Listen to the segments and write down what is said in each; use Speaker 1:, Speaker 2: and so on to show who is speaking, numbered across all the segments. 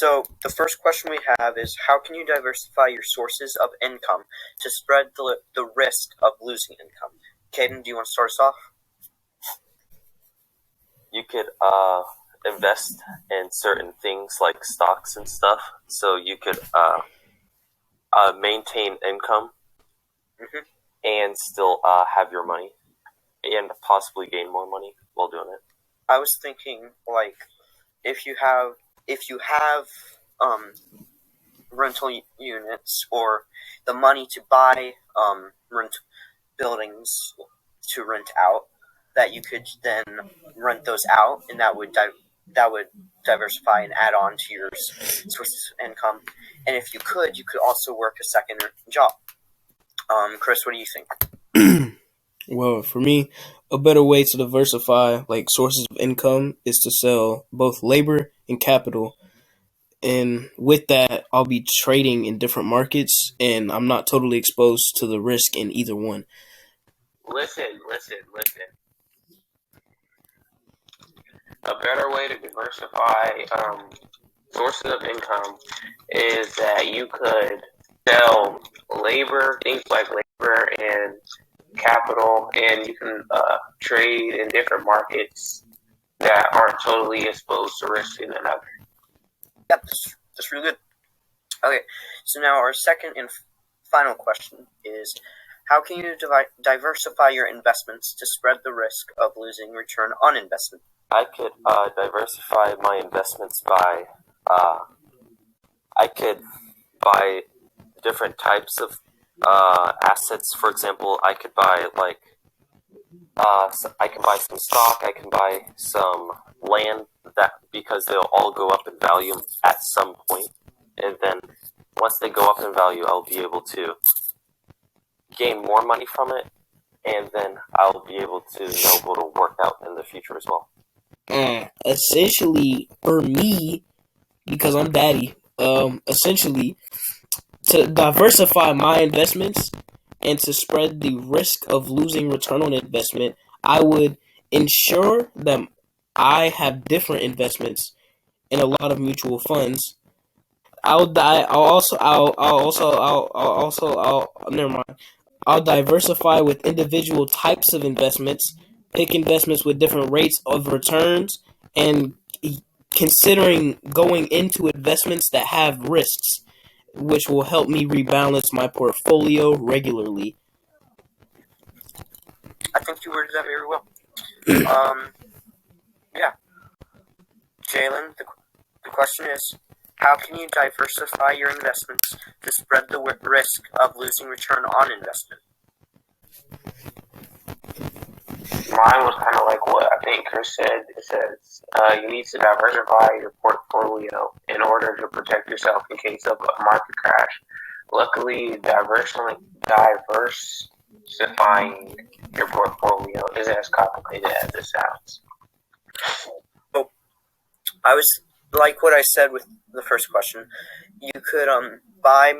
Speaker 1: So the first question we have is, how can you diversify your sources of income to spread the risk of losing income? Caden, do you want to start us off?
Speaker 2: You could invest in certain things like stocks and stuff, so you could maintain income and still have your money and possibly gain more money while doing it.
Speaker 1: I was thinking, like, if you have rental units or the money to buy rent buildings to rent out, that you could then rent those out, and that would diversify and add on to your sources of income. And if you could also work a second job. Chris, what do you think?
Speaker 3: Well, for me, a better way to diversify sources of income is to sell both labor and capital. And with that, I'll be trading in different markets, and I'm not totally exposed to the risk in either one.
Speaker 4: Listen. A better way to diversify sources of income is that you could sell labor, things like labor and capital, and you can trade in different markets that aren't totally exposed to risk in another.
Speaker 1: Yep, that's really good. Okay, so now our second and final question is, how can you diversify your investments to spread the risk of losing return on investment?
Speaker 2: I could diversify my investments by I could buy different types of assets. For example, I could buy I can buy some stock. I can buy some land, that because they'll all go up in value at some point, and then once they go up in value, I'll be able to gain more money from it, and then I'll be able to know what'll work out in the future as well.
Speaker 3: Essentially, for me, because I'm daddy, essentially, to diversify my investments and to spread the risk of losing return on investment, I would ensure that I have different investments in a lot of mutual funds. I'll diversify with individual types of investments, pick investments with different rates of returns, and considering going into investments that have risks, which will help me rebalance my portfolio regularly.
Speaker 1: I think you worded that very well. Yeah. Jalen, the question is, how can you diversify your investments to spread the risk of losing return on investment?
Speaker 4: Mine was kind of like what I think Chris said. It says you need to diversify your portfolio in order to protect yourself in case of a market crash. Luckily, diversifying your portfolio isn't as complicated as it sounds.
Speaker 1: Oh, I was like what I said with the first question. You could buy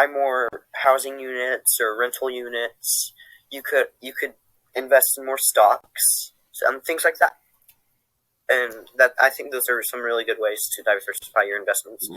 Speaker 1: more housing units or rental units. You could invest in more stocks and things like that. And that, I think those are some really good ways to diversify your investments.